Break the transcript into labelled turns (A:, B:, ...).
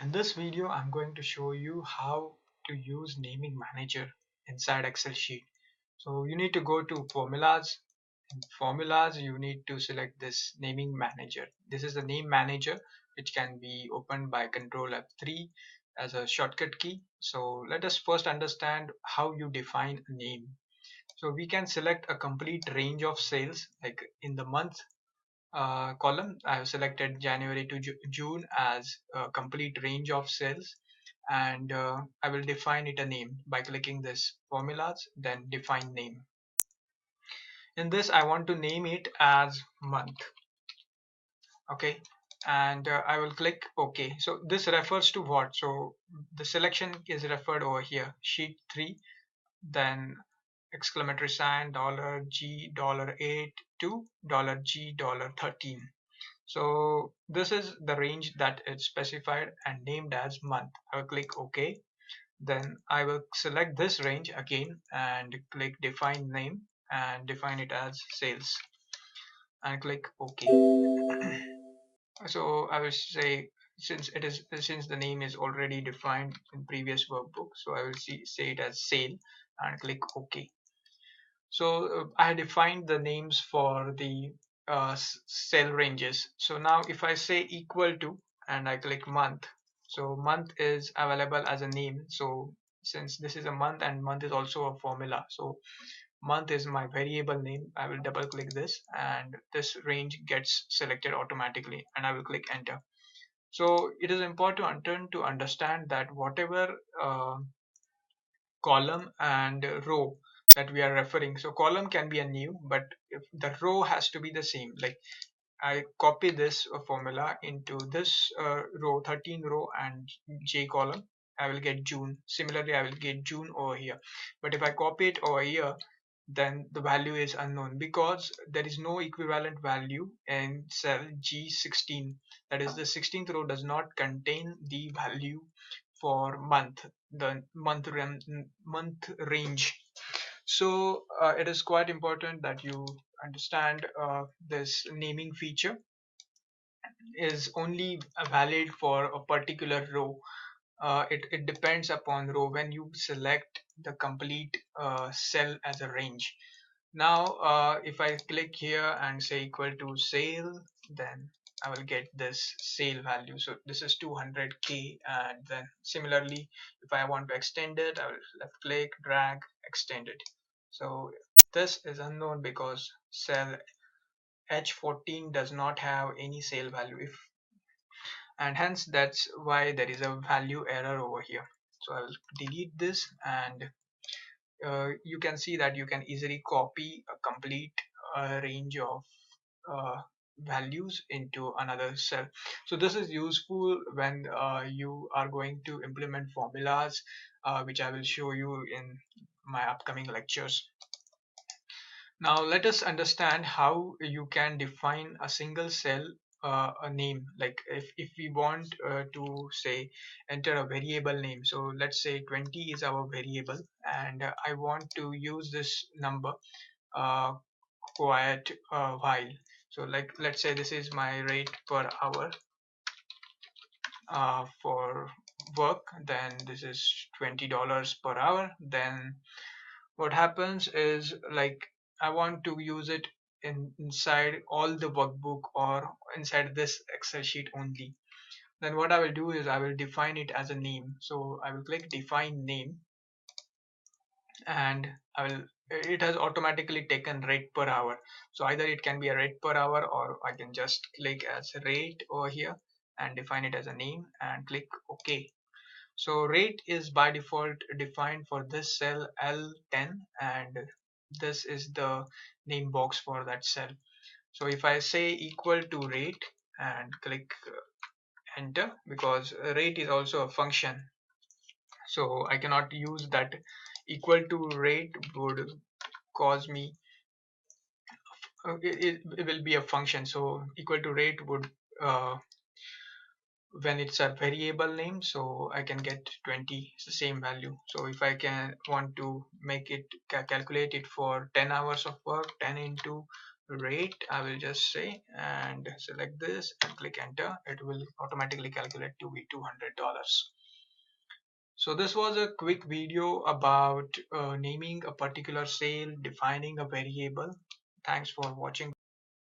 A: In this video, I'm going to show you how to use naming manager inside Excel sheet. So you need to go to formulas. In formulas, you need to select this naming manager. This is the name manager, which can be opened by Control F3 as a shortcut key. So let us first understand how you define a name. So we can select a complete range of sales, like in the month column, I have selected January to June as a complete range of sales, and I will define it a name by clicking this formulas, then define name. In this, I want to name it as month. Okay, and I will click OK. So this refers to what? So the selection is referred over here, sheet 3, then exclamatory sign $G $8 to $G $13. So this is the range that is specified and named as month. I will click OK. Then I will select this range again and click define name and define it as sales and click OK. So I will say, since the name is already defined in previous workbook, so I will say it as sale and click OK. So I defined the names for the cell ranges. So now if I say equal to and I click month, so month is available as a name. So since this is a month and month is also a formula, so month is my variable name. I will double click this and this range gets selected automatically and I will click enter. So it is important to understand that whatever column and row that we are referring, so column can be a new, but if the row has to be the same, like I copy this formula into this row, 13 row and J column, I will get June. Similarly, I will get June over here. But if I copy it over here, then the value is unknown because there is no equivalent value in cell G16. That is, the 16th row does not contain the value for month, the month range. So it is quite important that you understand this naming feature is only valid for a particular row. It depends upon row when you select the complete cell as a range. Now if I click here and say equal to sale, then I will get this sale value. So this is 200k, and then similarly if I want to extend it, I will left click, drag, extend it. So this is unknown because cell H14 does not have any sale value, and hence that's why there is a value error over here. So I will delete this, and you can see that you can easily copy a complete range of uh, values into another cell. So this is useful when you are going to implement formulas, which I will show you in my upcoming lectures. Now let us understand how you can define a single cell a name. Like if we want to say enter a variable name, so let's say 20 is our variable, and I want to use this number uh, quite a while. So like let's say this is my rate per hour for work, then this is $20 per hour. Then what happens is, like, I want to use it inside all the workbook or inside this Excel sheet only. Then what I will do is I will define it as a name. So I will click define name, and it has automatically taken rate per hour. So either it can be a rate per hour, or I can just click as rate over here and define it as a name and click OK. So rate is by default defined for this cell L10, and this is the name box for that cell. So if I say equal to rate and click enter, because rate is also a function, so I cannot use that. Equal to rate would cause me it will be a function, so equal to rate would when it's a variable name, so I can get 20, it's the same value. So if I can want to make it calculate it for 10 hours of work, 10 into rate, I will just say, and select this and click enter. It will automatically calculate to be $200. So this was a quick video about naming a particular sale, defining a variable. Thanks for watching.